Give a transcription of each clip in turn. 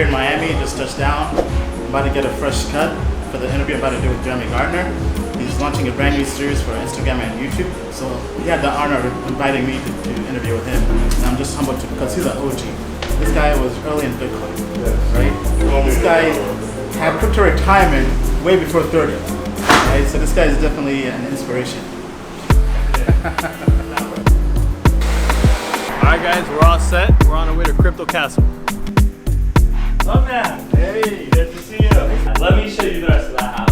here in Miami, just touched down. I'm about to get a fresh cut for the interview I'm about to do with Jeremy Gardner. He's launching a brand new series for Instagram and YouTube. So he had the honor of inviting me to interview with him. And I'm just humbled because he's an OG. This guy was early in Bitcoin, right? This guy had crypto retirement way before 30, right? So this guy is definitely an inspiration. Alright guys, we're all set. We're on our way to Crypto Castle. What's up, man? Hey, good to see you. Let me show you the rest of the house.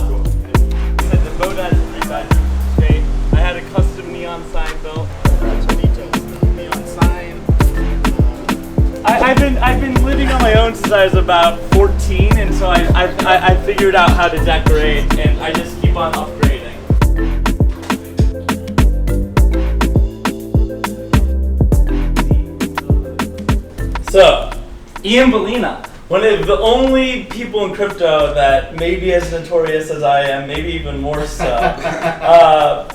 Said the boat has 3 bedrooms. Okay. I had a custom neon sign built. Neon sign. I've been living on my own since I was about 14, and so I figured out how to decorate, and I just keep on upgrading. So, Ian Balina, one of the only people in crypto that may be as notorious as I am, maybe even more so.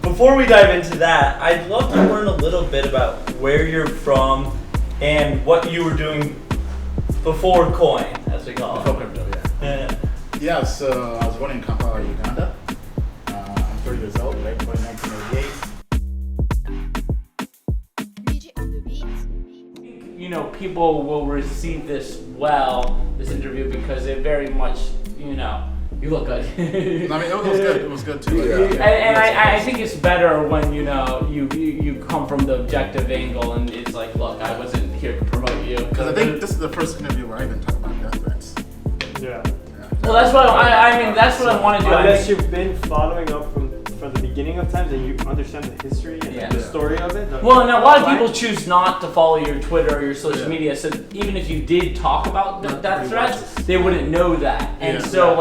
Before we dive into that, I'd love to learn a little bit about where you're from and what you were doing before coin, as we call it. Before crypto, yeah. Yeah, so I was born in Kampala, Uganda. I'm 30 years old, right? Born in 1988. You know, people will receive this this interview, because it very much, you look good. I mean, it was good. It was good too. Yeah. And I think it's better when, you come from the objective angle, and it's like, look, I wasn't here to promote you. Because I think this is the first interview where I even talk about death threats. Yeah. Well, that's what that's what I want to do. Unless you've been following up from the beginning of times and you understand the history and the story of it. Well, and a lot of people choose not to follow your Twitter or your social media, so even if you did talk about death threats, they wouldn't know that. And so,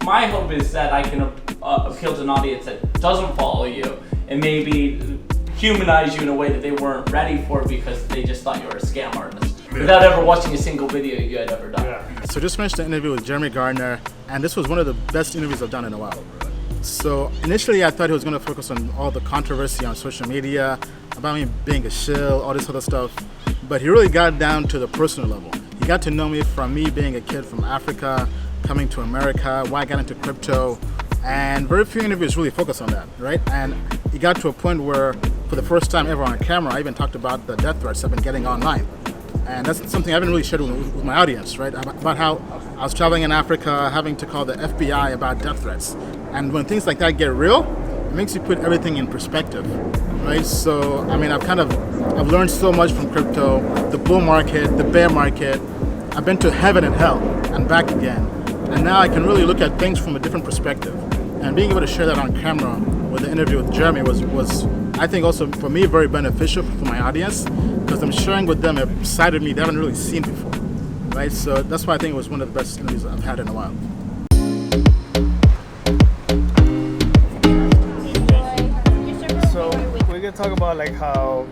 my hope is that I can appeal to an audience that doesn't follow you and maybe humanize you in a way that they weren't ready for, because they just thought you were a scam artist without ever watching a single video you had ever done. Yeah. So just finished the interview with Jeremy Gardner, and this was one of the best interviews I've done in a while. So initially I thought he was going to focus on all the controversy on social media, about me being a shill, all this other stuff, but he really got down to the personal level. He got to know me from me being a kid from Africa, coming to America, why I got into crypto, and very few interviews really focus on that, right? And he got to a point where, for the first time ever on camera, I even talked about the death threats I've been getting online. And that's something I haven't really shared with my audience, right? About how I was traveling in Africa, having to call the FBI about death threats. And when things like that get real, it makes you put everything in perspective, right? So, I mean, I've learned so much from crypto, the bull market, the bear market. I've been to heaven and hell and back again. And now I can really look at things from a different perspective. And being able to share that on camera with the interview with Jeremy was I think also for me very beneficial for my audience, because I'm sharing with them a side of me they haven't really seen before, right? So that's why I think it was one of the best interviews I've had in a while. So we're gonna talk about how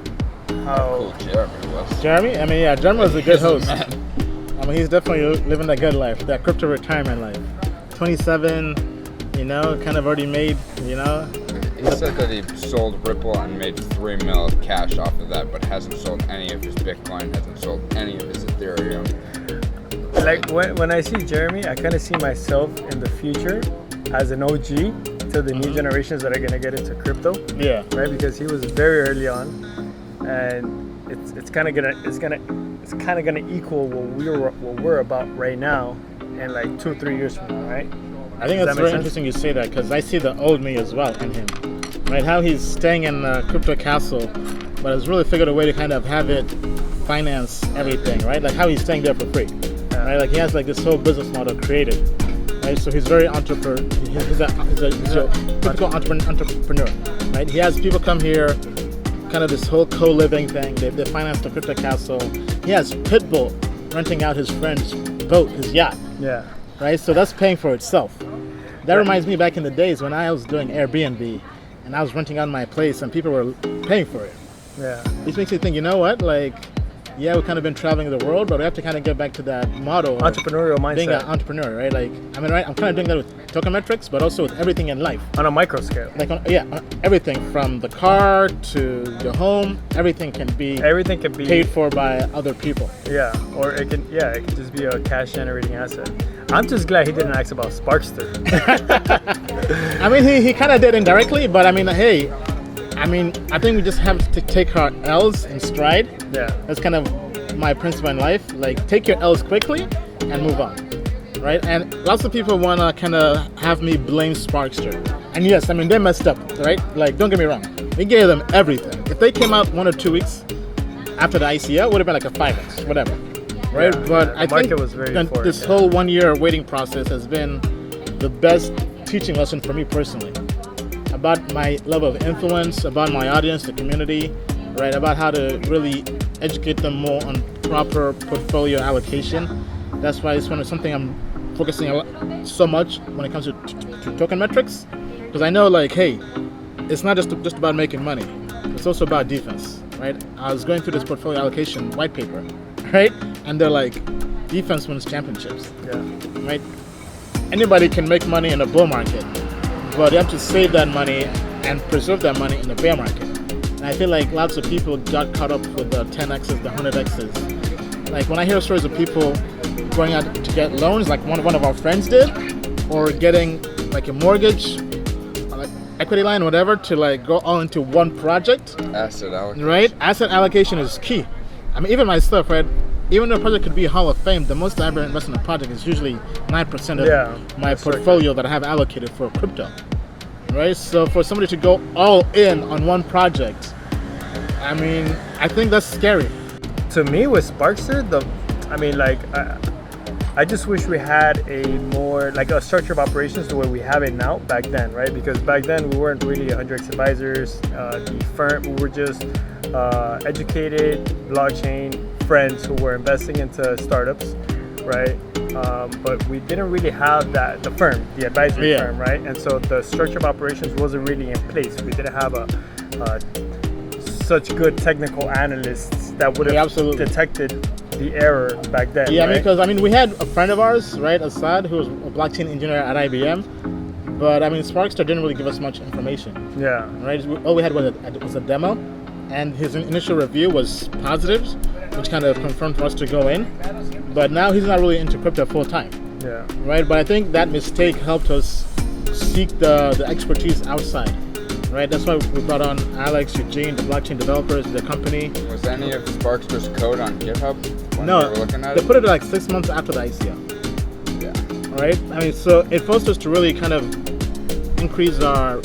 cool Jeremy was. Jeremy? I mean, yeah, Jeremy was a good host. I mean, he's definitely living that good life, that crypto retirement life. 27, kind of already made, He said that he sold Ripple and made $3 million cash off of that, but hasn't sold any of his Bitcoin, hasn't sold any of his Ethereum. Like when I see Jeremy, I kind of see myself in the future as an OG to the new generations that are gonna get into crypto. Yeah. Right, because he was very early on, and it's kind of gonna equal what we're about right now, in like 2-3 years from now, right? I think that's very interesting you say that, because I see the old me as well in him, right? How he's staying in the crypto castle, but has really figured a way to kind of have it finance everything, right? Like how he's staying there for free, right? Like he has like this whole business model created, right? So he's very entrepreneur. He's a typical entrepreneur, right? He has people come here, kind of this whole co-living thing. They finance the crypto castle. He has Pitbull renting out his friend's boat, his yacht. Yeah. Right, so that's paying for itself. That reminds me back in the days when I was doing Airbnb and I was renting out my place and people were paying for it. Yeah. This makes me think, you know what? Like, yeah, we've kind of been traveling the world, but we have to kind of get back to that motto of Entrepreneurial mindset. being an entrepreneur, right? Like, I mean, right, I'm kind of doing that with tokenomics, but also with everything in life. On a micro scale. Like, on everything from the car to the home, everything can be paid for by other people. Yeah, or it can just be a cash generating asset. I'm just glad he didn't ask about Sparkster. I mean, he kind of did indirectly, but I mean, hey, I think we just have to take our L's in stride. Yeah. That's kind of my principle in life. Like, take your L's quickly and move on, right? And lots of people want to kind of have me blame Sparkster. And yes, I mean, they messed up, right? Like, don't get me wrong. We gave them everything. If they came out 1 or 2 weeks after the ICO, it would have been like a 5x, whatever, right? Yeah, but I think was very this whole 1 year waiting process has been the best teaching lesson for me personally. About my level of influence, about my audience, the community, right? About how to really educate them more on proper portfolio allocation. That's why it's something I'm focusing so much when it comes to token metrics, because I know, like, hey, it's not just about making money. It's also about defense, right? I was going through this portfolio allocation white paper, right? And they're like, defense wins championships, right? Anybody can make money in a bull market, but you have to save that money and preserve that money in the bear market. And I feel like lots of people got caught up with the 10x's, the 100x's. Like, when I hear stories of people going out to get loans, like one of our friends did, or getting like a mortgage, like equity line, whatever, to like go all into one project. Asset allocation. Right? Asset allocation is key. I mean, even myself, right? Even though a project could be Hall of Fame, the most I ever invest in a project is usually 9% of my portfolio that I have allocated for crypto, right? So for somebody to go all in on one project, I mean, I think that's scary. To me, with Sparkster, I just wish we had a more, like, a structure of operations the way we have it now back then, right? Because back then we weren't really 100x advisors. The firm, we were just educated blockchain friends who were investing into startups, right? But we didn't really have the firm, the advisory firm, right? And so the structure of operations wasn't really in place. We didn't have such good technical analysts that would have detected the error back then. Yeah, right? because we had a friend of ours, right, Assad, who was a blockchain engineer at IBM, but Sparkster didn't really give us much information. Yeah. Right. All we had was a demo, and his initial review was positive, which kind of confirmed for us to go in. But now he's not really into crypto full time. Yeah. Right. But I think that mistake helped us seek the expertise outside. Right. That's why we brought on Alex, Eugene, the blockchain developers, the company. Was any of Sparkster's code on GitHub when no, we were looking at they it? put it like 6 months after the ICO. Yeah. Right. So it forced us to really kind of increase our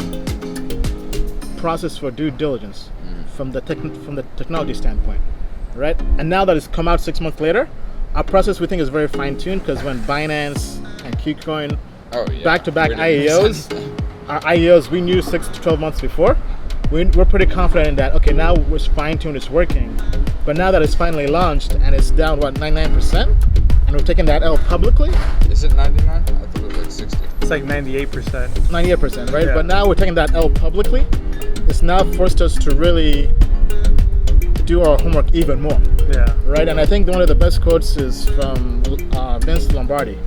process for due diligence from the technology standpoint, right? And now that it's come out 6 months later, our process, we think, is very fine-tuned, because when Binance and KuCoin back-to-back IEOs, our IEOs we knew 6 to 12 months before, we're pretty confident in that, okay, now we're fine-tuned, it's working. But now that it's finally launched and it's down, 99%, and we're taking that L publicly. Is it 99? I thought it was like 60. It's like 98%. 98%, right? Yeah. But now we're taking that L publicly. It's now forced us to really do our homework even more. Yeah. Right? And I think one of the best quotes is from Vince Lombardi,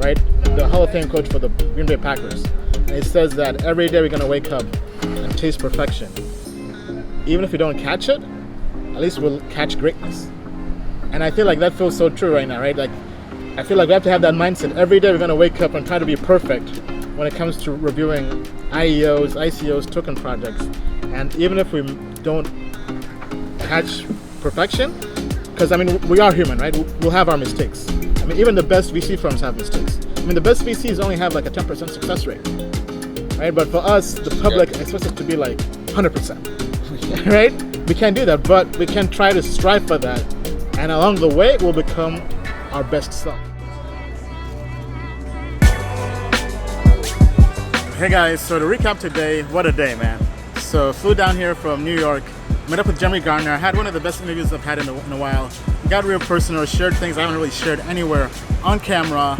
right? The Hall of Fame coach for the Green Bay Packers. And it says that every day we're going to wake up and taste perfection. Even if we don't catch it, at least we'll catch greatness. And I feel like that feels so true right now, right? Like, I feel like we have to have that mindset. Every day we're going to wake up and try to be perfect when it comes to reviewing IEOs, ICOs, token projects. And even if we don't catch perfection, because we are human, right? We'll have our mistakes. Even the best VC firms have mistakes. The best VCs only have like a 10% success rate, right? But for us, the public expects us to be like 100%, right? We can't do that, but we can try to strive for that. And along the way, we'll become our best self. Hey guys, so to recap today, what a day, man. So flew down here from New York, met up with Jeremy Gardner, had one of the best interviews I've had in a while, got real personal, shared things I haven't really shared anywhere on camera,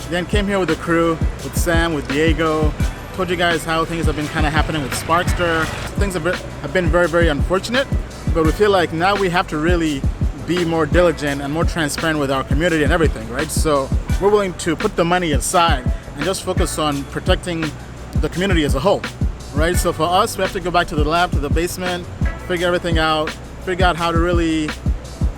then came here with the crew, with Sam, with Diego, told you guys how things have been kind of happening with Sparkster. Things have been very, very unfortunate, but we feel like now we have to really be more diligent and more transparent with our community and everything, right? So we're willing to put the money aside and just focus on protecting the community as a whole, right? So for us, we have to go back to the lab, to the basement, figure everything out, figure out how to really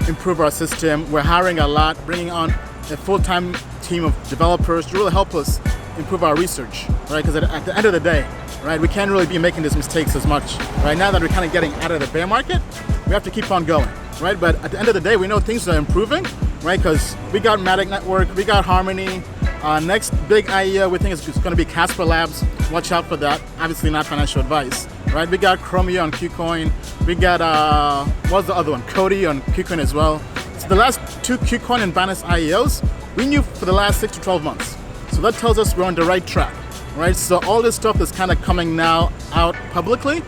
improve our system. We're hiring a lot, bringing on a full-time team of developers to really help us improve our research, right? Because at the end of the day, right, we can't really be making these mistakes as much. Right now that we're kind of getting out of the bear market, we have to keep on going, right? But at the end of the day, we know things are improving, right? Because we got Matic Network, we got Harmony. Next big IEO we think is going to be Casper Labs. Watch out for that. Obviously not financial advice, right? We got Chromio on KuCoin. We got, what's the other one? Cody on KuCoin as well. So the last 2 KuCoin and Binance IEOs, we knew for the last 6 to 12 months. So that tells us we're on the right track, right? So all this stuff that's kind of coming now out publicly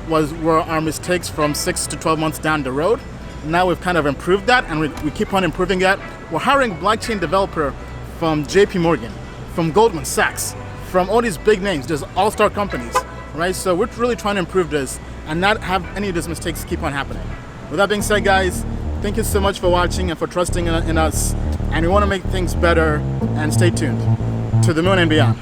were our mistakes from 6 to 12 months down the road. Now we've kind of improved that, and we keep on improving that. We're hiring blockchain developer from JP Morgan, from Goldman Sachs, from all these big names, just all-star companies, right? So we're really trying to improve this and not have any of these mistakes keep on happening. With that being said, guys, thank you so much for watching and for trusting in us. And we want to make things better, and stay tuned to the moon and beyond.